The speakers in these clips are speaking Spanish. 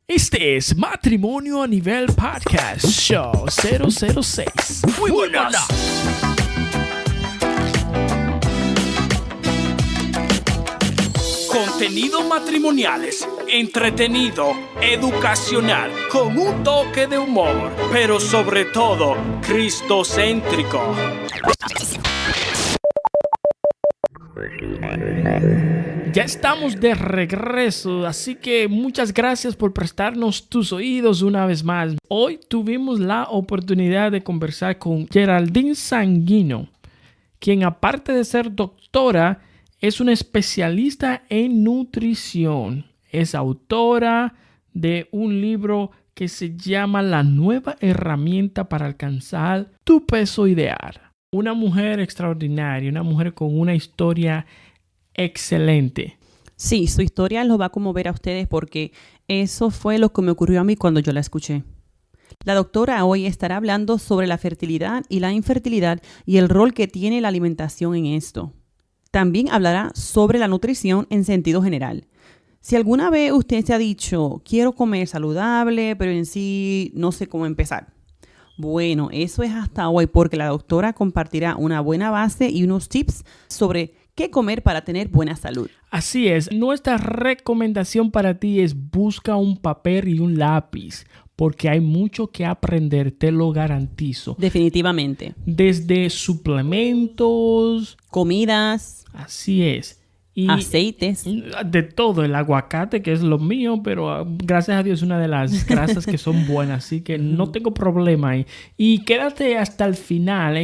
Este es Matrimonio a Nivel Podcast Show 006. Muy buenas. Contenido matrimoniales, entretenido, educacional, con un toque de humor, pero sobre todo, cristocéntrico. Ya estamos de regreso, así que muchas gracias por prestarnos tus oídos una vez más. Hoy tuvimos la oportunidad de conversar con Geraldine Sanguino, quien aparte de ser doctora, es una especialista en nutrición. Es autora de un libro que se llama La nueva herramienta para alcanzar tu peso ideal. Una mujer extraordinaria, una mujer con una historia excelente. Sí, su historia los va a conmover a ustedes porque eso fue lo que me ocurrió a mí cuando yo la escuché. La doctora hoy estará hablando sobre la fertilidad y la infertilidad y el rol que tiene la alimentación en esto. También hablará sobre la nutrición en sentido general. Si alguna vez usted se ha dicho, quiero comer saludable, pero en sí no sé cómo empezar. Bueno, eso es hasta hoy porque la doctora compartirá una buena base y unos tips sobre qué comer para tener buena salud. Así es, nuestra recomendación para ti es busca un papel y un lápiz, porque hay mucho que aprender, te lo garantizo. Definitivamente. Desde suplementos, comidas, así es. Y aceites. De todo, el aguacate, que es lo mío, pero gracias a Dios es una de las grasas que son buenas, así que no tengo problema ahí. Y quédate hasta el final.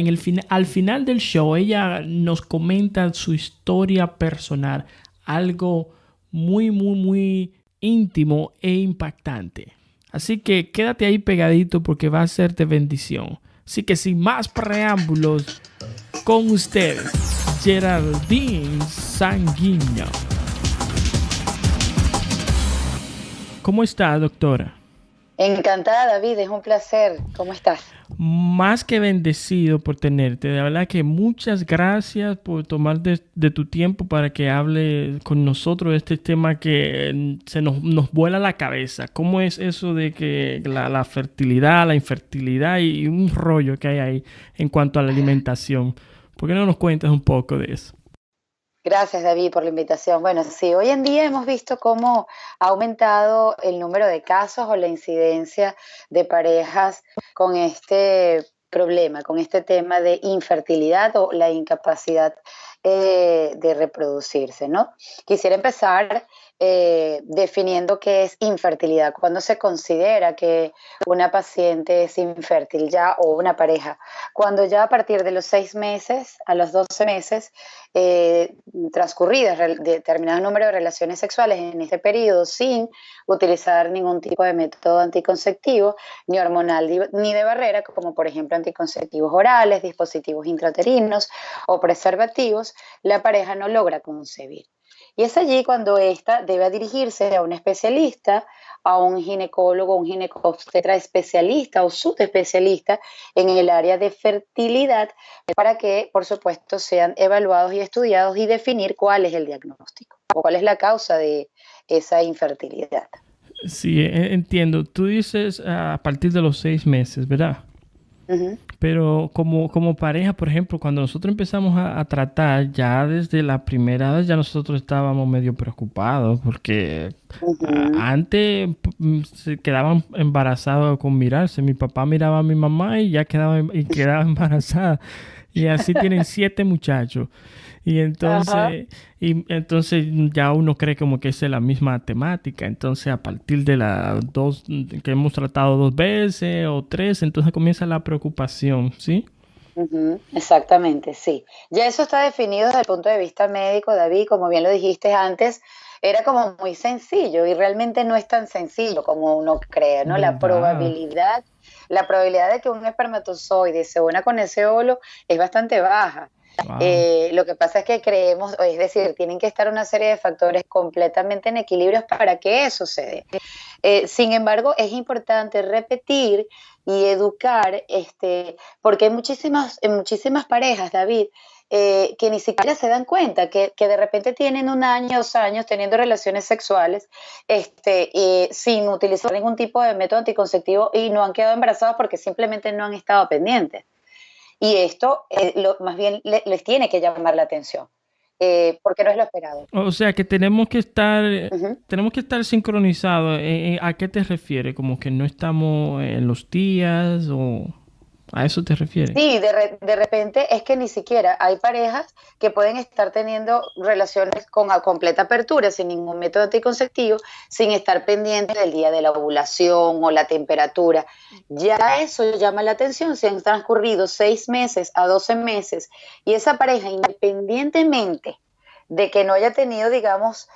Al final del show, ella nos comenta su historia personal, algo muy, muy, muy íntimo e impactante. Así que quédate ahí pegadito porque va a ser de bendición. Así que sin más preámbulos, con ustedes, Geraldine Sanguino. ¿Cómo está, doctora? Encantada, David, es un placer. ¿Cómo estás? Más que bendecido por tenerte. De verdad que muchas gracias por tomar de tu tiempo para que hable con nosotros de este tema que se nos vuela la cabeza. ¿Cómo es eso de que la fertilidad, la infertilidad y un rollo que hay ahí en cuanto a la alimentación? ¿Por qué no nos cuentas un poco de eso? Gracias, David, por la invitación. Bueno, sí, hoy en día hemos visto cómo ha aumentado el número de casos o la incidencia de parejas con este problema, con este tema de infertilidad o la incapacidad de reproducirse, ¿no? Quisiera empezar definiendo qué es infertilidad. Cuando se considera que una paciente es infértil ya o una pareja, cuando ya a partir de los 6 meses a los 12 meses transcurridas determinado número de relaciones sexuales en este periodo sin utilizar ningún tipo de método anticonceptivo ni hormonal ni de barrera, como por ejemplo anticonceptivos orales, dispositivos intrauterinos o preservativos, la pareja no logra concebir. Y es allí cuando ésta debe dirigirse a un especialista, a un ginecólogo, un ginecobstetra especialista o subespecialista en el área de fertilidad para que, por supuesto, sean evaluados y estudiados y definir cuál es el diagnóstico o cuál es la causa de esa infertilidad. Sí, entiendo. Tú dices a partir de los 6 meses, ¿verdad? Uh-huh. Pero como pareja, por ejemplo, cuando nosotros empezamos a tratar, ya desde la primera vez ya nosotros estábamos medio preocupados porque antes se quedaban embarazados con mirarse. Mi papá miraba a mi mamá y ya quedaba embarazada. Y así tienen 7 muchachos. Y entonces ya uno cree como que esa es la misma temática. Entonces, a partir de las 2 que hemos tratado 2 veces o 3, entonces comienza la preocupación, ¿sí? Uh-huh, exactamente, sí. Ya eso está definido desde el punto de vista médico, David, como bien lo dijiste antes, era como muy sencillo y realmente no es tan sencillo como uno cree, ¿no? La probabilidad de que un espermatozoide se una con ese óvulo es bastante baja. Wow. Lo que pasa es que creemos, es decir, tienen que estar una serie de factores completamente en equilibrio para que eso se dé. Sin embargo, es importante repetir y educar, porque en muchísimas parejas, David, que ni siquiera se dan cuenta que de repente tienen 1 año, 2 años teniendo relaciones sexuales sin utilizar ningún tipo de método anticonceptivo y no han quedado embarazadas porque simplemente no han estado pendientes. Y esto más bien les tiene que llamar la atención, porque no es lo esperado. O sea que tenemos que estar sincronizados. ¿A qué te refieres? ¿Como que no estamos en los días o a eso te refieres? Sí, de repente es que ni siquiera hay parejas que pueden estar teniendo relaciones con completa apertura, sin ningún método anticonceptivo, sin estar pendientes del día de la ovulación o la temperatura. Ya eso llama la atención. Si han transcurrido 6 meses a 12 meses y esa pareja, independientemente de que no haya tenido, digamos,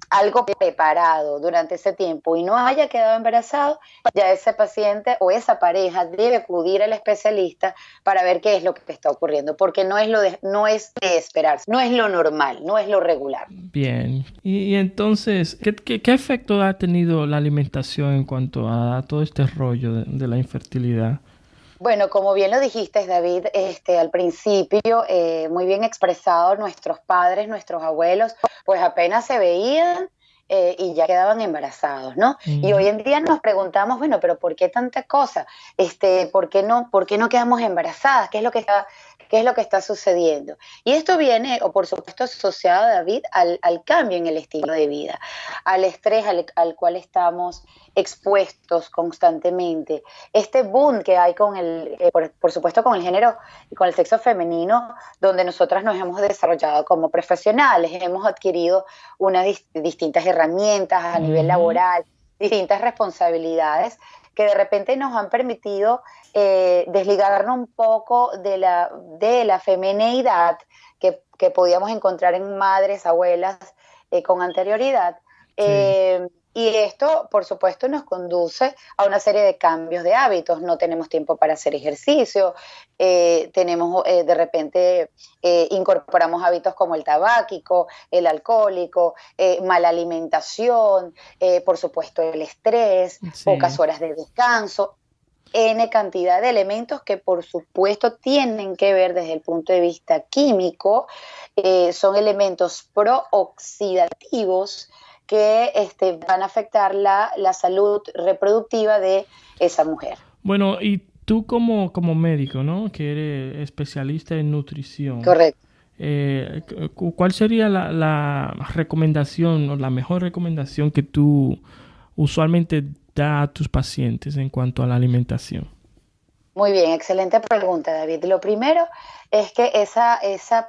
algo preparado durante ese tiempo y no haya quedado embarazado, ya ese paciente o esa pareja debe acudir al especialista para ver qué es lo que te está ocurriendo, porque no es de esperarse, no es lo normal, no es lo regular. Bien. Y entonces, ¿qué efecto ha tenido la alimentación en cuanto a todo este rollo de la infertilidad? Bueno, como bien lo dijiste, David, al principio, muy bien expresado, nuestros padres, nuestros abuelos, pues apenas se veían y ya quedaban embarazados, ¿no? Y hoy en día nos preguntamos, bueno, pero ¿por qué tanta cosa? ¿Por qué no quedamos embarazadas? ¿Qué es lo que está sucediendo? Y esto viene, o por supuesto, asociado, David, al cambio en el estilo de vida, al estrés al cual estamos expuestos constantemente. Este boom que hay por supuesto, con el género y con el sexo femenino, donde nosotras nos hemos desarrollado como profesionales, hemos adquirido unas distintas herramientas a nivel laboral, distintas responsabilidades que de repente nos han permitido desligarnos un poco de la femineidad que podíamos encontrar en madres, abuelas con anterioridad. Sí. Y esto, por supuesto, nos conduce a una serie de cambios de hábitos. No tenemos tiempo para hacer ejercicio, de repente incorporamos hábitos como el tabáquico, el alcohólico, mala alimentación, por supuesto el estrés, Sí. pocas horas de descanso. N cantidad de elementos que por supuesto tienen que ver desde el punto de vista químico, son elementos prooxidativos que van a afectar la salud reproductiva de esa mujer. Bueno, y tú como médico, ¿no? Que eres especialista en nutrición. Correcto. ¿Cuál sería la recomendación o la mejor recomendación que tú usualmente das a tus pacientes en cuanto a la alimentación? Muy bien, excelente pregunta, David. Lo primero es que esa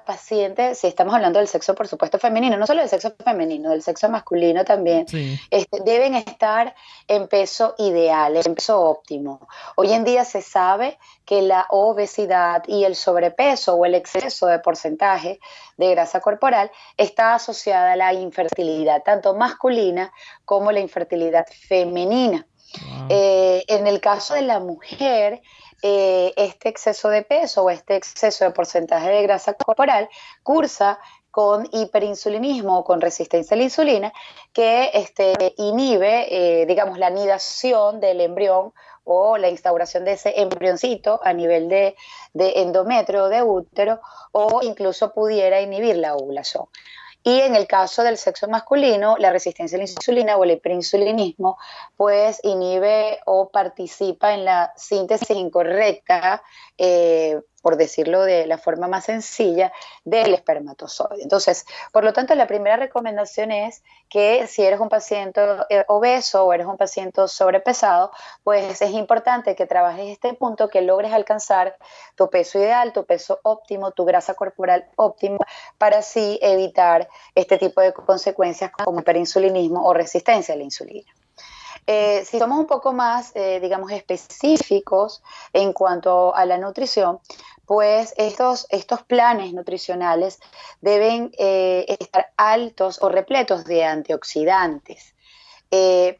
paciente, si estamos hablando del sexo, por supuesto, femenino, no solo del sexo femenino, del sexo masculino también, Sí. Deben estar en peso ideal, en peso óptimo. Hoy en día se sabe que la obesidad y el sobrepeso o el exceso de porcentaje de grasa corporal está asociada a la infertilidad, tanto masculina como la infertilidad femenina. Wow. En el caso de la mujer, este exceso de peso o este exceso de porcentaje de grasa corporal cursa con hiperinsulinismo o con resistencia a la insulina, que inhibe, digamos, la anidación del embrión o la instauración de ese embrioncito a nivel de endometrio o de útero, o incluso pudiera inhibir la ovulación. Y en el caso del sexo masculino, la resistencia a la insulina o el hiperinsulinismo, pues inhibe o participa en la síntesis incorrecta, por decirlo de la forma más sencilla, del espermatozoide. Entonces, por lo tanto, la primera recomendación es que si eres un paciente obeso o eres un paciente sobrepesado, pues es importante que trabajes este punto, que logres alcanzar tu peso ideal, tu peso óptimo, tu grasa corporal óptima, para así evitar este tipo de consecuencias como hiperinsulinismo o resistencia a la insulina. Si somos un poco más, digamos, específicos en cuanto a la nutrición, pues estos planes nutricionales deben estar altos o repletos de antioxidantes,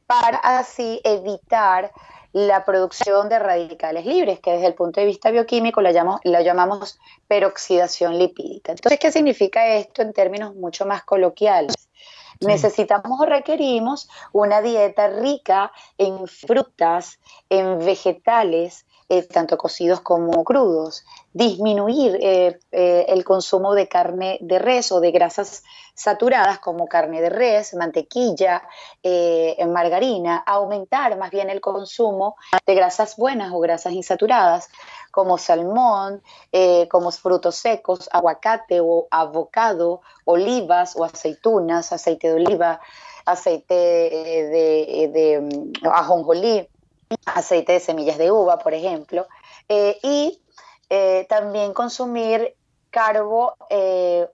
para así evitar la producción de radicales libres, que desde el punto de vista bioquímico la llamamos peroxidación lipídica. Entonces, ¿qué significa esto en términos mucho más coloquiales? Sí. Necesitamos o requerimos una dieta rica en frutas, en vegetales, tanto cocidos como crudos, disminuir el consumo de carne de res o de grasas saturadas como carne de res, mantequilla, margarina, aumentar más bien el consumo de grasas buenas o grasas insaturadas como salmón, como frutos secos, aguacate o avocado, olivas o aceitunas, aceite de oliva, aceite de ajonjolí, aceite de semillas de uva, por ejemplo, y también consumir carbo,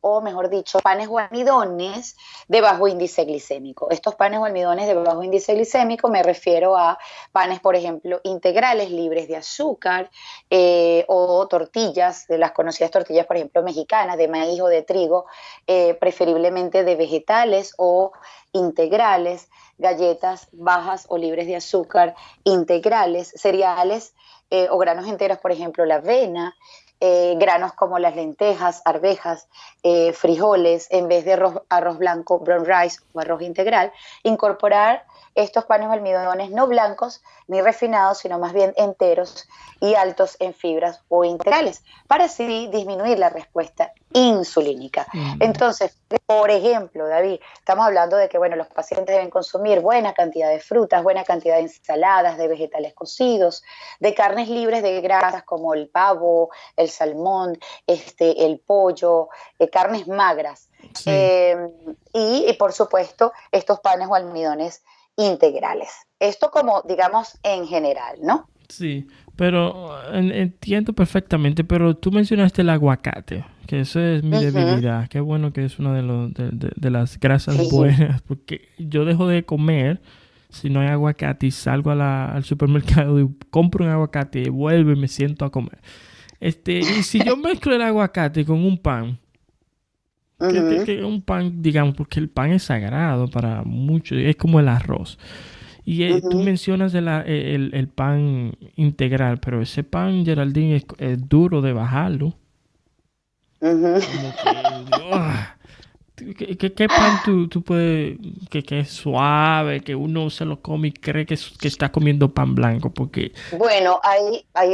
o mejor dicho, panes o almidones de bajo índice glicémico. Estos panes o almidones de bajo índice glicémico me refiero a panes, por ejemplo, integrales, libres de azúcar, o tortillas, de las conocidas tortillas, por ejemplo, mexicanas, de maíz o de trigo, preferiblemente de vegetales o integrales, galletas bajas o libres de azúcar, integrales, cereales o granos enteros, por ejemplo, la avena, granos como las lentejas, arvejas, frijoles, en vez de arroz blanco, brown rice o arroz integral, incorporar estos panes o almidones no blancos ni refinados, sino más bien enteros y altos en fibras o integrales, para así disminuir la respuesta insulínica. Entonces, por ejemplo, David, estamos hablando de que, bueno, los pacientes deben consumir buena cantidad de frutas, buena cantidad de ensaladas, de vegetales cocidos, de carnes libres de grasas como el pavo, el salmón, el pollo, carnes magras. Sí. Y, por supuesto, estos panes o almidones integrales. Esto como, digamos, en general, ¿no? Sí, pero entiendo perfectamente, pero tú mencionaste el aguacate, que eso es mi debilidad. Qué bueno que es una de las grasas buenas, porque yo dejo de comer si no hay aguacate y salgo al supermercado y compro un aguacate y vuelvo y me siento a comer. Y si yo mezclo el aguacate con un pan, que un pan, digamos, porque el pan es sagrado para muchos, es como el arroz. Y tú mencionas el pan integral, pero ese pan, Geraldine, es duro de bajarlo. Como que, ¿qué pan tú puedes, que es suave, que uno se lo come y cree que está comiendo pan blanco? Porque... Bueno,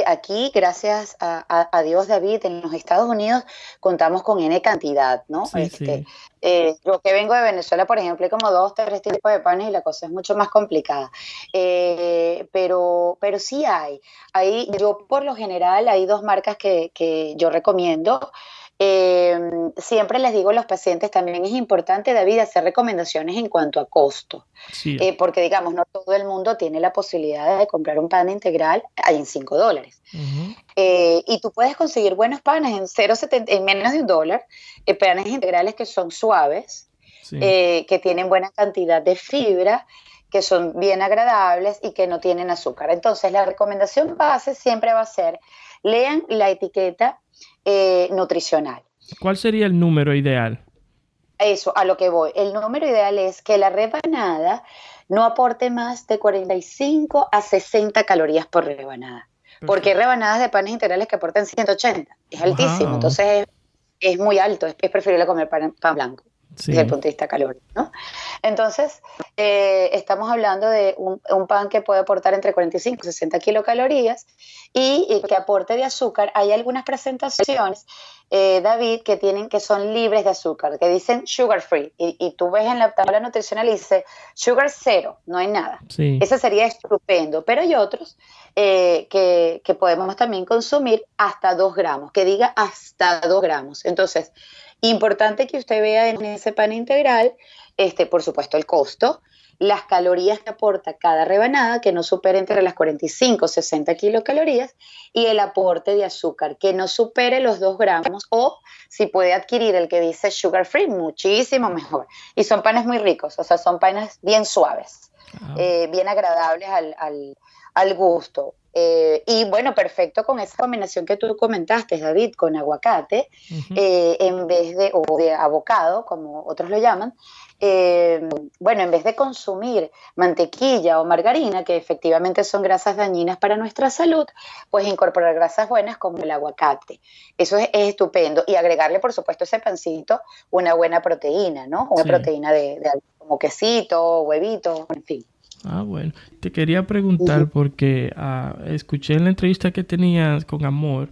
aquí, gracias a Dios, David, en los Estados Unidos contamos con N cantidad, ¿no? Sí, sí. Yo que vengo de Venezuela, por ejemplo, hay como 2, 3 tipos de panes y la cosa es mucho más complicada. Pero sí hay. Yo por lo general hay 2 marcas que yo recomiendo. Siempre les digo a los pacientes, también es importante, David, hacer recomendaciones en cuanto a costo, Sí. porque digamos, no todo el mundo tiene la posibilidad de comprar un pan integral en $5. Y tú puedes conseguir buenos panes en menos de $1, panes integrales que son suaves, Sí. Que tienen buena cantidad de fibra, que son bien agradables y que no tienen azúcar. Entonces, la recomendación base siempre va a ser, lean la etiqueta nutricional. ¿Cuál sería el número ideal? Eso, a lo que voy. El número ideal es que la rebanada no aporte más de 45 a 60 calorías por rebanada. Perfecto. Porque hay rebanadas de panes integrales que aportan 180. Es altísimo. Wow. Entonces es muy alto. Es preferible comer pan blanco. Sí. Desde el punto de vista calórico, ¿no? Entonces, estamos hablando de un pan que puede aportar entre 45 y 60 kilocalorías y que aporte de azúcar. Hay algunas presentaciones, David, que son libres de azúcar, que dicen sugar free, y tú ves en la tabla nutricional y dice sugar cero, no hay nada. Sí. Ese sería estupendo, pero hay otros que podemos también consumir hasta 2 gramos, que diga hasta 2 gramos. Entonces, importante que usted vea en ese pan integral, por supuesto, el costo, las calorías que aporta cada rebanada, que no supere entre las 45 o 60 kilocalorías, y el aporte de azúcar, que no supere los 2 gramos, o si puede adquirir el que dice sugar free, muchísimo mejor. Y son panes muy ricos, o sea, son panes bien suaves, bien agradables al gusto. Y bueno, perfecto con esa combinación que tú comentaste, David, con aguacate, en vez o de avocado, como otros lo llaman. Bueno, en vez de consumir mantequilla o margarina, que efectivamente son grasas dañinas para nuestra salud, pues incorporar grasas buenas como el aguacate. Eso es estupendo. Y agregarle, por supuesto, ese pancito, una buena proteína, ¿no? Una proteína como quesito, huevito, en fin. Bueno. Te quería preguntar porque escuché en la entrevista que tenías con Amor,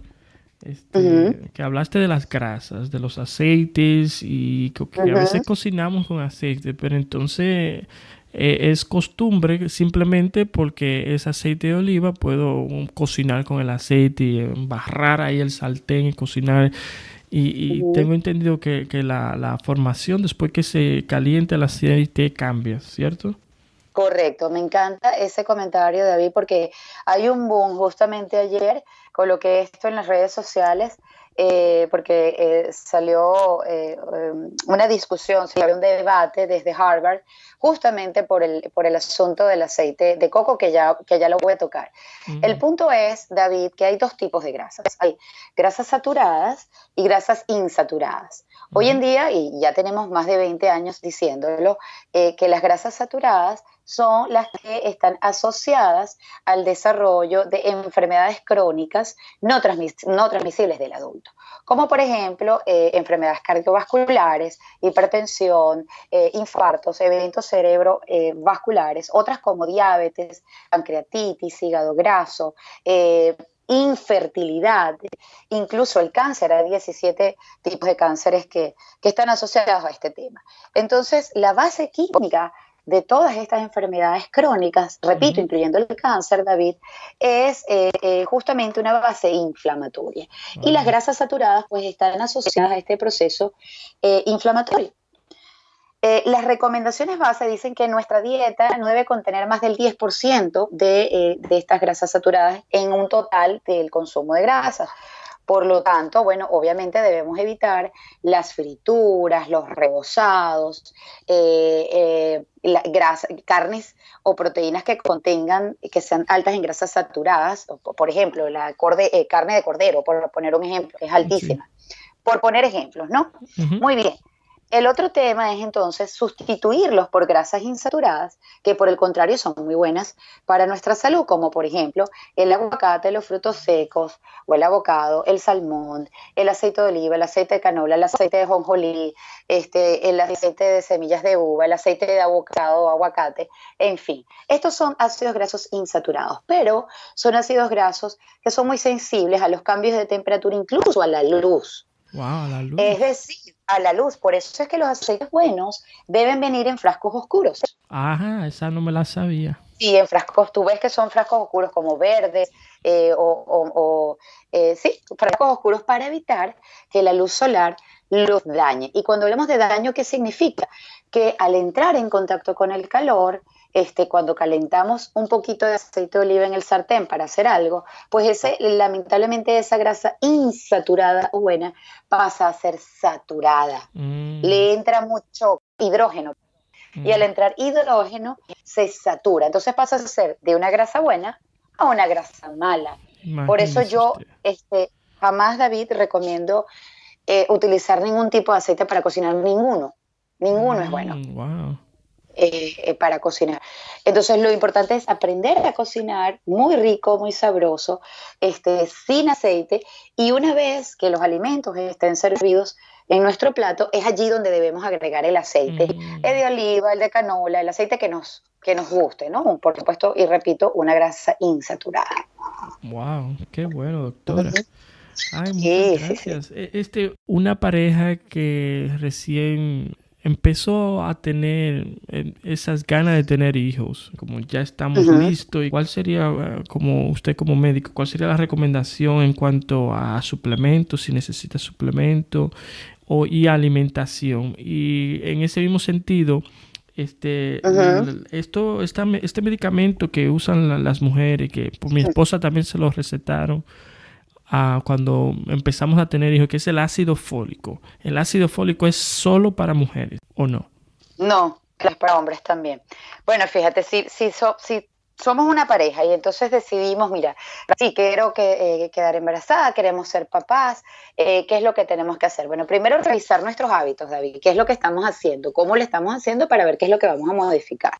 que hablaste de las grasas, de los aceites y que a veces cocinamos con aceite, pero entonces es costumbre simplemente porque es aceite de oliva, puedo cocinar con el aceite y embarrar ahí el sartén y cocinar. Y tengo entendido que la formación después que se calienta el aceite cambia, ¿cierto? Correcto, me encanta ese comentario, David, porque hay un boom. Justamente ayer coloqué esto en las redes sociales, porque salió una discusión, salió un debate desde Harvard, justamente por el asunto del aceite de coco, que ya lo voy a tocar. El punto es, David, que hay dos tipos de grasas. Hay grasas saturadas y grasas insaturadas. Hoy en día, y ya tenemos más de 20 años diciéndolo, que las grasas saturadas son las que están asociadas al desarrollo de enfermedades crónicas no transmisibles del adulto, como por ejemplo enfermedades cardiovasculares, hipertensión, infartos, eventos cerebrovasculares, otras como diabetes, pancreatitis, hígado graso, infertilidad, incluso el cáncer. Hay 17 tipos de cánceres que están asociados a este tema. Entonces, la base química de todas estas enfermedades crónicas, repito, incluyendo el cáncer, David, es justamente una base inflamatoria. Y las grasas saturadas pues están asociadas a este proceso inflamatorio. Las recomendaciones base dicen que nuestra dieta no debe contener más del 10% de estas grasas saturadas en un total del consumo de grasas. Por lo tanto, bueno, obviamente debemos evitar las frituras, los rebozados, carnes o proteínas que sean altas en grasas saturadas. Por ejemplo, la carne de cordero, por poner un ejemplo, que es altísima. Sí. Por poner ejemplos, ¿no? Muy bien. El otro tema es entonces sustituirlos por grasas insaturadas, que por el contrario son muy buenas para nuestra salud, como por ejemplo el aguacate, los frutos secos o el avocado, el salmón, el aceite de oliva, el aceite de canola, el aceite de jonjolí, el aceite de semillas de uva, el aceite de avocado o aguacate, en fin. Estos son ácidos grasos insaturados, pero son ácidos grasos que son muy sensibles a los cambios de temperatura, incluso a la luz. Wow, a la luz. Es decir, a la luz. Por eso es que los aceites buenos deben venir en frascos oscuros. Ajá, esa no me la sabía. Sí, en frascos, tú ves que son frascos oscuros como verdes, sí, frascos oscuros para evitar que la luz solar los dañe. Y cuando hablamos de daño, ¿qué significa? Que al entrar en contacto con el calor, cuando calentamos un poquito de aceite de oliva en el sartén para hacer algo, pues lamentablemente esa grasa insaturada o buena pasa a ser saturada. Le entra mucho hidrógeno. Y al entrar hidrógeno se satura. Entonces pasa a ser de una grasa buena a una grasa mala. Imagínese. Por eso yo jamás, David, recomiendo utilizar ningún tipo de aceite para cocinar. Ninguno es bueno. Wow. Para cocinar. Entonces lo importante es aprender a cocinar muy rico, muy sabroso, sin aceite, y una vez que los alimentos estén servidos en nuestro plato, es allí donde debemos agregar el aceite, el de oliva, el de canola, el aceite que nos guste, ¿no? Por supuesto, y repito, una grasa insaturada. Wow, qué bueno, doctora. Ay, muchas gracias. Sí. Una pareja que recién empezó a tener esas ganas de tener hijos, como ya estamos listos. ¿Cuál sería, como usted como médico, cuál sería la recomendación en cuanto a suplementos, si necesita suplemento y alimentación? Y en ese mismo sentido, este medicamento que usan las mujeres, que por mi esposa también se lo recetaron cuando empezamos a tener hijos, que es el ácido fólico. ¿El ácido fólico es solo para mujeres o no? No, es para hombres también. Bueno, fíjate, si somos una pareja y entonces decidimos, mira, sí, quiero quedar embarazada, queremos ser papás, ¿qué es lo que tenemos que hacer? Bueno, primero revisar nuestros hábitos, David, qué es lo que estamos haciendo, cómo lo estamos haciendo para ver qué es lo que vamos a modificar.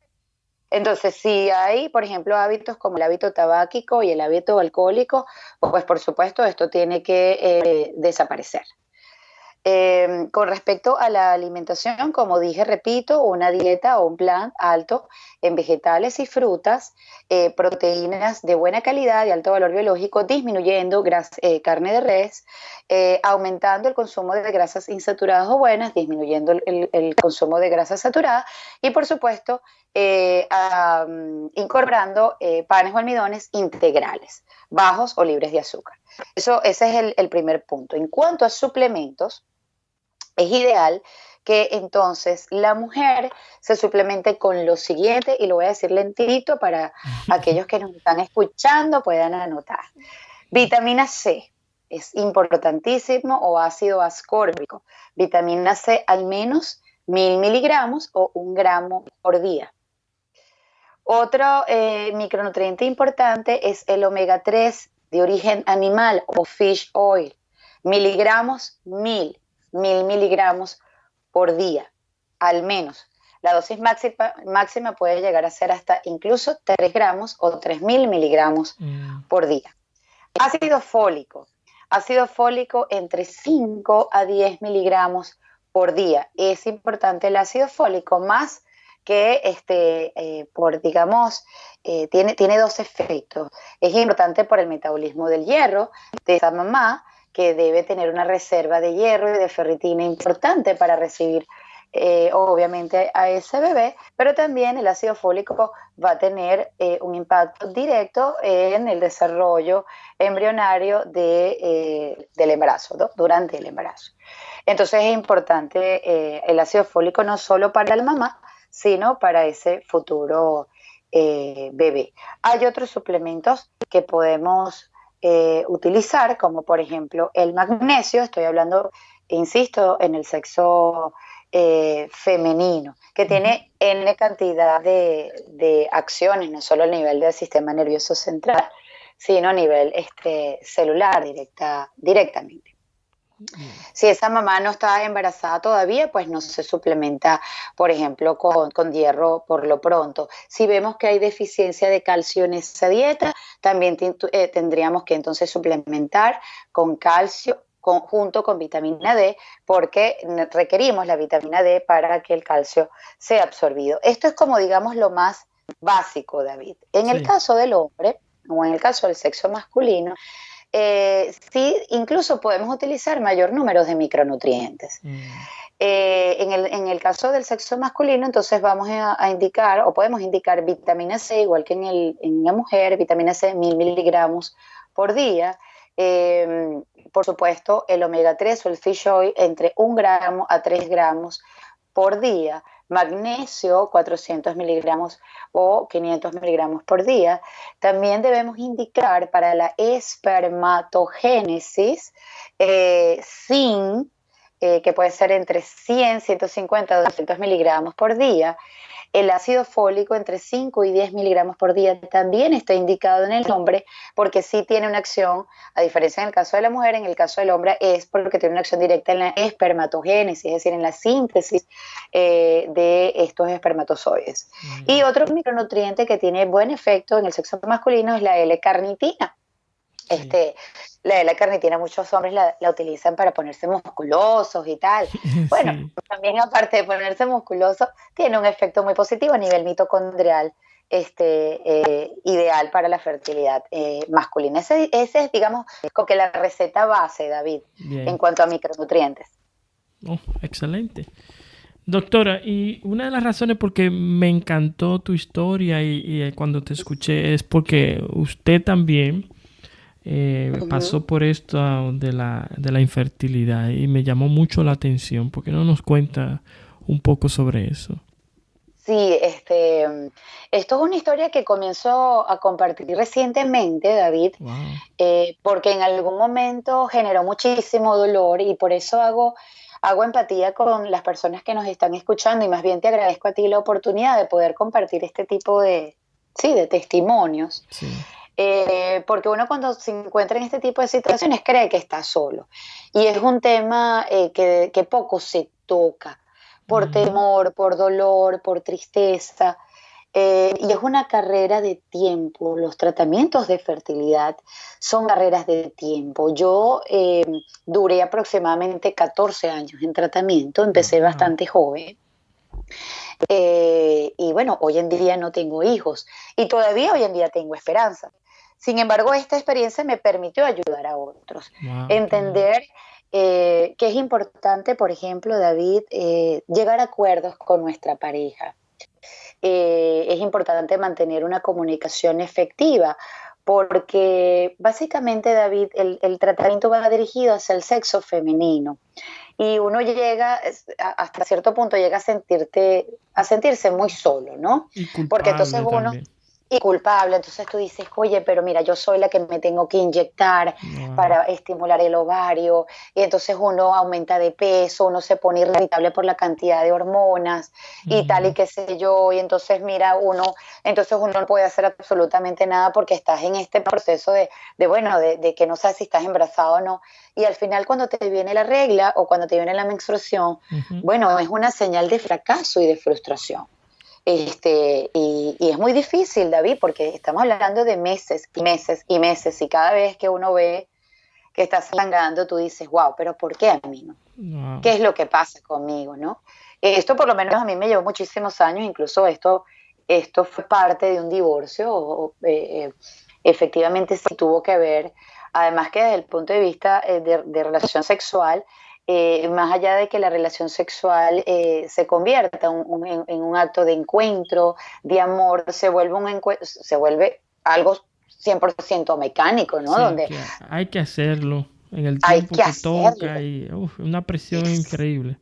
Entonces, si hay, por ejemplo, hábitos como el hábito tabáquico y el hábito alcohólico, pues por supuesto esto tiene que desaparecer. Con respecto a la alimentación, como dije, repito, una dieta o un plan alto en vegetales y frutas, proteínas de buena calidad y alto valor biológico, disminuyendo carne de res, aumentando el consumo de grasas insaturadas o buenas, disminuyendo el consumo de grasas saturadas y, por supuesto, incorporando panes o almidones integrales, bajos o libres de azúcar. Ese es el primer punto. En cuanto a suplementos, es ideal que entonces la mujer se suplemente con lo siguiente, y lo voy a decir lentito para aquellos que nos están escuchando puedan anotar. Vitamina C es importantísimo, o ácido ascórbico. Vitamina C al menos 1000 miligramos o 1 gramo por día. Otro micronutriente importante es el omega 3 de origen animal o fish oil. Miligramos, 1000 miligramos por día, al menos. La dosis máxima puede llegar a ser hasta incluso 3 gramos o 3000 miligramos por día. Ácido fólico entre 5 a 10 miligramos por día. Es importante el ácido fólico, más que tiene dos efectos. Es importante por el metabolismo del hierro de esa mamá, que debe tener una reserva de hierro y de ferritina importante para recibir obviamente a ese bebé, pero también el ácido fólico va a tener un impacto directo en el desarrollo embrionario del embarazo, ¿no? Durante el embarazo. Entonces es importante el ácido fólico no solo para la mamá, sino para ese futuro bebé. Hay otros suplementos que podemos utilizar, como por ejemplo el magnesio. Estoy hablando, insisto, en el sexo femenino, que tiene N cantidad de acciones, no solo a nivel del sistema nervioso central, sino a nivel celular directamente. Si esa mamá no está embarazada todavía, pues no se suplementa, por ejemplo, con hierro por lo pronto. Si vemos que hay deficiencia de calcio en esa dieta, también tendríamos que entonces suplementar con calcio junto con vitamina D, porque requerimos la vitamina D para que el calcio sea absorbido. Esto es como, digamos, lo más básico, David. En el caso del hombre, o en el caso del sexo masculino, sí, incluso podemos utilizar mayor número de micronutrientes. En el caso del sexo masculino, entonces vamos a indicar, o podemos indicar vitamina C, igual que en la mujer, vitamina C 1000 miligramos por día. Por supuesto, el omega 3 o el fish oil entre 1 gramo a 3 gramos por día. Magnesio, 400 miligramos o 500 miligramos por día. También debemos indicar para la espermatogénesis zinc, que puede ser entre 100, 150 o 200 miligramos por día. El ácido fólico entre 5 y 10 miligramos por día también está indicado en el hombre, porque sí tiene una acción, a diferencia en el caso de la mujer, en el caso del hombre es porque tiene una acción directa en la espermatogénesis, es decir, en la síntesis de estos espermatozoides. Y otro micronutriente que tiene buen efecto en el sexo masculino es la L-carnitina. Sí. La L-carnitina muchos hombres la utilizan para ponerse musculosos y tal. Bueno, sí. También aparte de ponerse musculoso, tiene un efecto muy positivo a nivel mitocondrial, ideal para la fertilidad masculina. Ese es, digamos, como que la receta base, David, bien, en cuanto a micronutrientes. Oh, excelente. Doctora, y una de las razones por que me encantó tu historia y cuando te escuché es porque usted también pasó por esto de la infertilidad y me llamó mucho la atención. ¿Por qué no nos cuenta un poco sobre eso? Sí, esto es una historia que comenzó a compartir recientemente, David, wow, porque en algún momento generó muchísimo dolor, y por eso hago empatía con las personas que nos están escuchando, y más bien te agradezco a ti la oportunidad de poder compartir este tipo de testimonios. Sí. Porque uno, cuando se encuentra en este tipo de situaciones, cree que está solo, y es un tema que poco se toca por temor, por dolor, por tristeza. Y es una carrera de tiempo. Los tratamientos de fertilidad son carreras de tiempo. Yo duré aproximadamente 14 años en tratamiento, empecé bastante joven. Y bueno, hoy en día no tengo hijos y todavía hoy en día tengo esperanza. Sin embargo, esta experiencia me permitió ayudar a otros. Entender que es importante, por ejemplo, David, llegar a acuerdos con nuestra pareja. Es importante mantener una comunicación efectiva, porque básicamente, David, el tratamiento va dirigido hacia el sexo femenino y uno llega, hasta cierto punto, llega a sentirse muy solo, ¿no? Y Porque entonces culpable uno... también. Y culpable, entonces tú dices, oye, pero mira, yo soy la que me tengo que inyectar para estimular el ovario, y entonces uno aumenta de peso, uno se pone irritable por la cantidad de hormonas y tal y qué sé yo, y entonces mira, entonces uno no puede hacer absolutamente nada porque estás en este proceso de que no sabes si estás embarazada o no, y al final cuando te viene la regla o cuando te viene la menstruación, bueno, es una señal de fracaso y de frustración. Y es muy difícil, David, porque estamos hablando de meses y meses y meses, y cada vez que uno ve que está sangrando, tú dices, wow, pero ¿por qué a mí no? Wow. ¿Qué es lo que pasa conmigo, no? Esto por lo menos a mí me llevó muchísimos años, incluso esto fue parte de un divorcio, efectivamente sí tuvo que ver, además que desde el punto de vista de relación sexual, más allá de que la relación sexual se convierta en un acto de encuentro, de amor, se vuelve algo 100% mecánico, ¿no? Sí, Donde que hay que hacerlo en el hay tiempo que que hacerlo. toca y una presión increíble.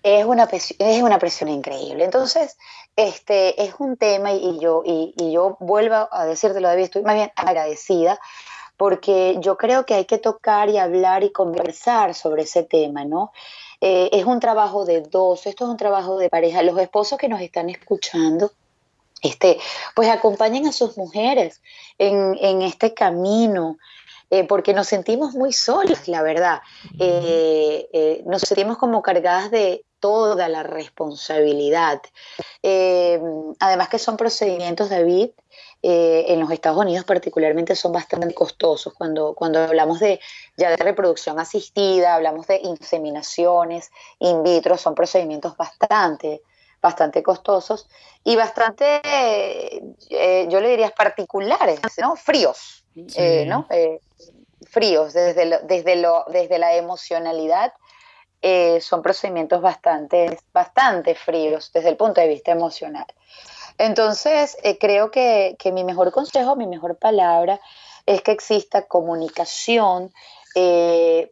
Es una presión increíble. Entonces, es un tema y yo vuelvo a decírtelo, David, estoy más bien agradecida porque yo creo que hay que tocar y hablar y conversar sobre ese tema, ¿no? Es un trabajo de dos, esto es un trabajo de pareja. Los esposos que nos están escuchando, pues acompañen a sus mujeres en este camino, porque nos sentimos muy solas, la verdad. Nos sentimos como cargadas de toda la responsabilidad. Además que son procedimientos, David, en los Estados Unidos particularmente son bastante costosos. Cuando hablamos ya de reproducción asistida, hablamos de inseminaciones in vitro, son procedimientos bastante costosos y bastante, yo le diría particulares, ¿no? Fríos, Sí. ¿no? Fríos desde la emocionalidad. Son procedimientos bastante fríos desde el punto de vista emocional. Entonces, creo que mi mejor consejo, mi mejor palabra es que exista comunicación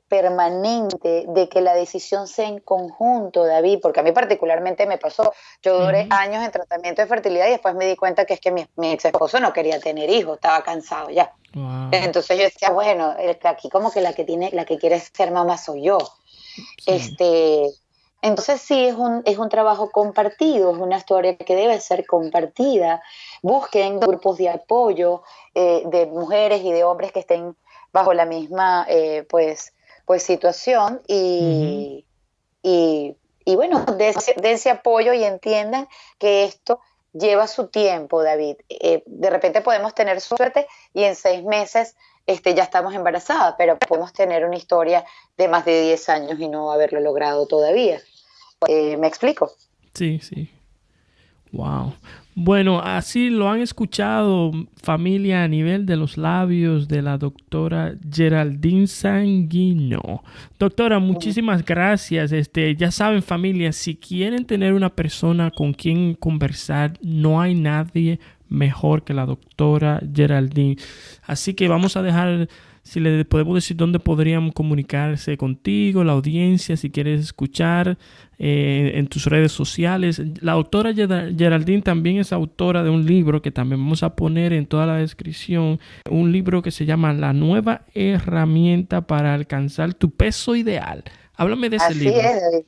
permanente, de que la decisión sea en conjunto, David, porque a mí particularmente me pasó. Yo duré años en tratamiento de fertilidad y después me di cuenta que es que mi ex esposo no quería tener hijos, estaba cansado ya. Wow. Entonces yo decía, bueno, aquí como que la que quiere ser mamá soy yo. Sí. Entonces sí, es un trabajo compartido, es una historia que debe ser compartida. Busquen grupos de apoyo de mujeres y de hombres que estén bajo la misma pues situación y bueno, dense apoyo y entiendan que esto lleva su tiempo, David. De repente podemos tener suerte y en 6 meses ya estamos embarazadas, pero podemos tener una historia de más de 10 años y no haberlo logrado todavía. ¿Me explico? Sí, sí. Wow. Bueno, así lo han escuchado, familia, a nivel de los labios de la doctora Geraldine Sanguino. Doctora, muchísimas gracias. Ya saben, familia, si quieren tener una persona con quien conversar, no hay nadie mejor que la doctora Geraldine. Así que vamos a dejar, si le podemos decir dónde podrían comunicarse contigo, la audiencia, si quieres escuchar en tus redes sociales. La doctora Geraldine también es autora de un libro que también vamos a poner en toda la descripción, un libro que se llama La nueva herramienta para alcanzar tu peso ideal. Háblame de ese libro. Así es, David.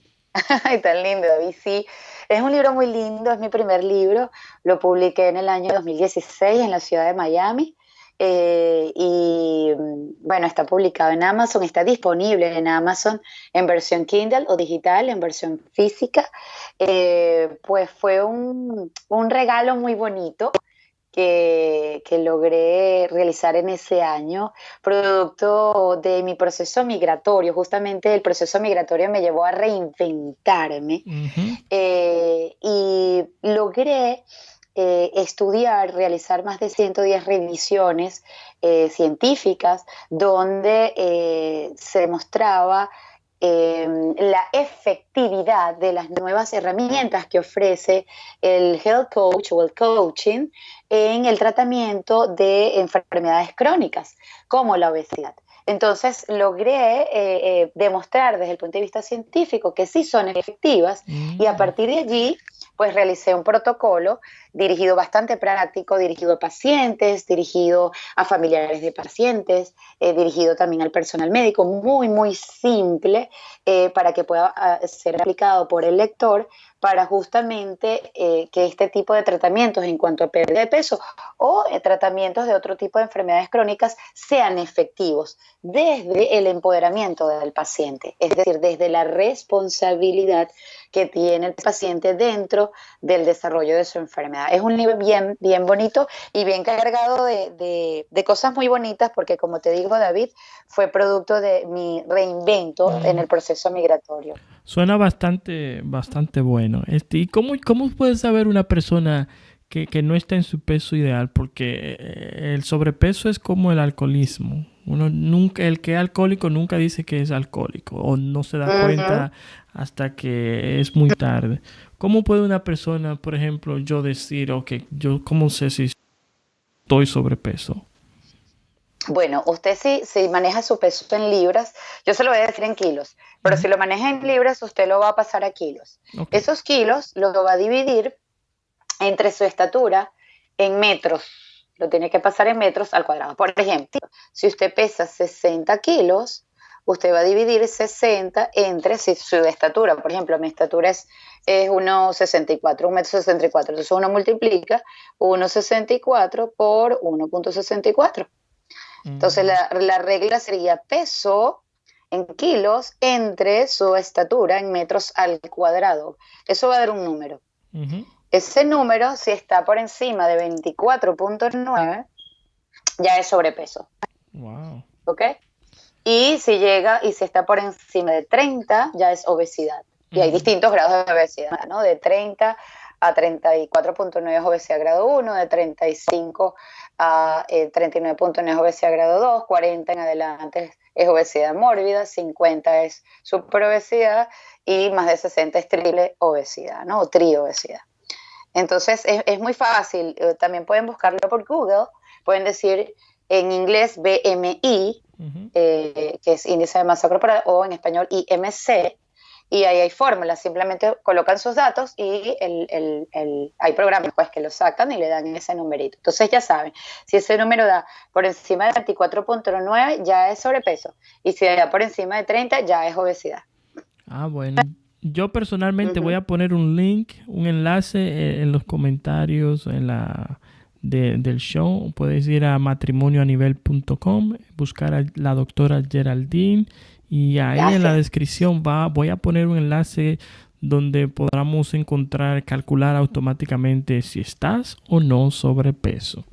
Ay, tan lindo, David. Sí, es un libro muy lindo, es mi primer libro. Lo publiqué en el año 2016 en la ciudad de Miami. y bueno, está publicado en Amazon, está disponible en Amazon en versión Kindle o digital, en versión física. Pues fue un regalo muy bonito que logré realizar en ese año, producto de mi proceso migratorio. Justamente el proceso migratorio me llevó a reinventarme, Ujú. y logré estudiar, realizar más de 110 revisiones científicas donde se demostraba la efectividad de las nuevas herramientas que ofrece el health coach o el coaching en el tratamiento de enfermedades crónicas, como la obesidad. Entonces logré demostrar desde el punto de vista científico que sí son efectivas, y a Mm. partir de allí pues realicé un protocolo dirigido bastante práctico, dirigido a pacientes, dirigido a familiares de pacientes, dirigido también al personal médico, muy, muy simple, para que pueda ser aplicado por el lector, para justamente que este tipo de tratamientos en cuanto a pérdida de peso o tratamientos de otro tipo de enfermedades crónicas sean efectivos desde el empoderamiento del paciente, es decir, desde la responsabilidad que tiene el paciente dentro del desarrollo de su enfermedad. Es un libro bien, bien bonito y bien cargado de cosas muy bonitas, porque como te digo, David, fue producto de mi reinvento en Mm. el proceso migratorio. Suena bastante, bastante bueno. ¿Y cómo puede saber una persona que no está en su peso ideal? Porque el sobrepeso es como el alcoholismo. Uno nunca, el que es alcohólico nunca dice que es alcohólico o no se da Ujú. cuenta hasta que es muy tarde. ¿Cómo puede una persona, por ejemplo, yo decir, ok, yo cómo sé si estoy sobrepeso? Bueno, usted si maneja su peso en libras, yo se lo voy a decir en kilos, pero Ujú. si lo maneja en libras, usted lo va a pasar a kilos. Ok. Esos kilos lo va a dividir entre su estatura en metros. Lo tiene que pasar en metros al cuadrado. Por ejemplo, si usted pesa 60 kilos, usted va a dividir 60 entre su estatura. Por ejemplo, mi estatura es 1,64, 1,64 m. Entonces uno multiplica 1,64 por 1,64. Entonces Mm. la regla sería peso en kilos entre su estatura en metros al cuadrado. Eso va a dar un número. Ujú. Ese número, si está por encima de 24,9, ya es sobrepeso, Wow. ¿ok? Y si está por encima de 30, ya es obesidad. Y hay Ujú. distintos grados de obesidad, ¿no? De 30 a 34,9 es obesidad grado 1, de 35 a 39,9 es obesidad grado 2, 40 en adelante es obesidad mórbida, 50 es superobesidad y más de 60 es triple obesidad, ¿no? O triobesidad. Entonces es muy fácil, también pueden buscarlo por Google, pueden decir en inglés BMI, Ujú. que es índice de masa corporal, o en español IMC, y ahí hay fórmulas, simplemente colocan sus datos y hay programas pues, que lo sacan y le dan ese numerito. Entonces ya saben, si ese número da por encima de 24,9 ya es sobrepeso, y si da por encima de 30 ya es obesidad. Ah, bueno. Yo personalmente voy Ujú. a poner un link, un enlace en los comentarios del show. Puedes ir a matrimonioanivel.com, buscar a la doctora Geraldine y ahí en la Gracias. descripción voy a poner un enlace donde podamos encontrar, calcular automáticamente si estás o no sobrepeso.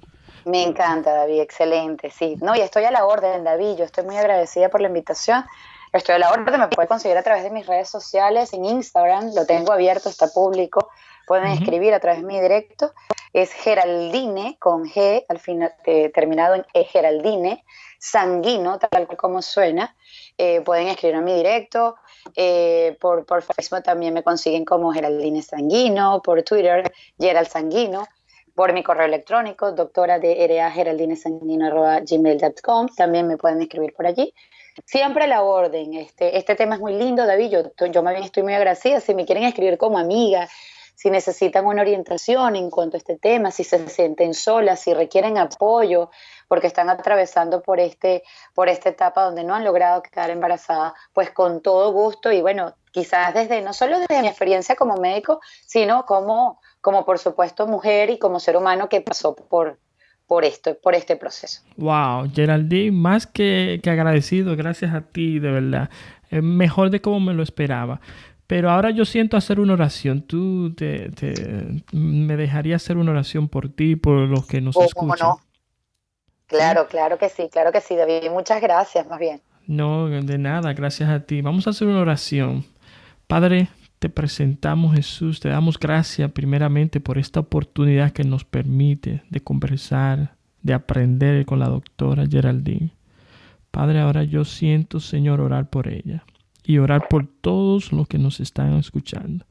Me encanta, David, excelente, sí. No, y estoy a la orden, David, yo estoy muy agradecida por la invitación. Estoy a la orden, me puede conseguir a través de mis redes sociales, en Instagram, lo tengo abierto, está público, pueden Ujú. escribir a través de mi directo, es Geraldine, con G, al final, terminado en E, Geraldine, Sanguino, tal cual como suena. Pueden escribir a mi directo, por Facebook también me consiguen como Geraldine Sanguino, por Twitter, Gerald Sanguino, por mi correo electrónico, doctora.geraldinesanguino@gmail.com, también me pueden escribir por allí. Siempre a la orden, este tema es muy lindo, David, yo más bien estoy muy agradecida, si me quieren escribir como amiga, si necesitan una orientación en cuanto a este tema, si se sienten solas, si requieren apoyo, porque están atravesando por esta etapa donde no han logrado quedar embarazadas, pues con todo gusto y bueno, quizás no solo desde mi experiencia como médico, sino como por supuesto mujer y como ser humano que pasó por este proceso. Wow, Geraldine, más que agradecido, gracias a ti, de verdad. Mejor de como me lo esperaba. Pero ahora yo siento hacer una oración. ¿Tú me dejarías hacer una oración por ti, por los que nos escuchan? No. Claro, ¿Sí? claro que sí, David. Muchas gracias, más bien. No, de nada, gracias a ti. Vamos a hacer una oración. Padre, te presentamos, Jesús, te damos gracias primeramente por esta oportunidad que nos permite de conversar, de aprender con la doctora Geraldine. Padre, ahora yo siento, Señor, orar por ella y orar por todos los que nos están escuchando.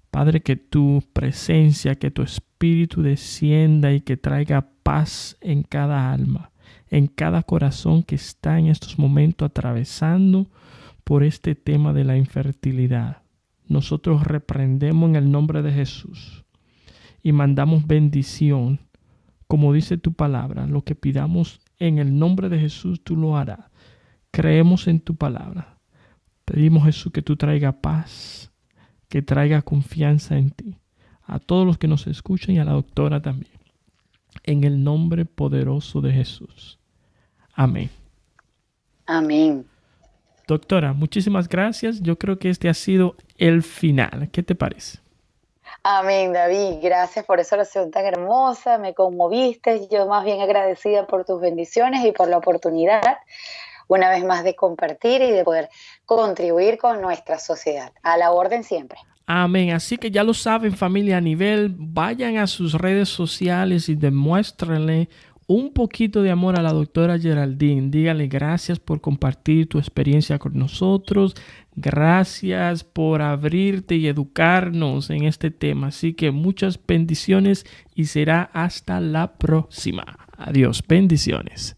Padre, que tu presencia, que tu espíritu descienda y que traiga paz en cada alma, en cada corazón que está en estos momentos atravesando por este tema de la infertilidad. Nosotros reprendemos en el nombre de Jesús y mandamos bendición. Como dice tu palabra, lo que pidamos en el nombre de Jesús, tú lo harás. Creemos en tu palabra. Pedimos, Jesús, que tú traigas paz, que traiga confianza en ti. A todos los que nos escuchan y a la doctora también. En el nombre poderoso de Jesús. Amén. Amén. Doctora, muchísimas gracias. Yo creo que este ha sido el final. ¿Qué te parece? Amén, David. Gracias por esa oración tan hermosa. Me conmoviste. Yo más bien agradecida por tus bendiciones y por la oportunidad, una vez más, de compartir y de poder contribuir con nuestra sociedad. A la orden siempre. Amén. Así que ya lo saben, familia, a nivel, vayan a sus redes sociales y demuéstrenle un poquito de amor a la doctora Geraldine. Dígale gracias por compartir tu experiencia con nosotros. Gracias por abrirte y educarnos en este tema. Así que muchas bendiciones y será hasta la próxima. Adiós. Bendiciones.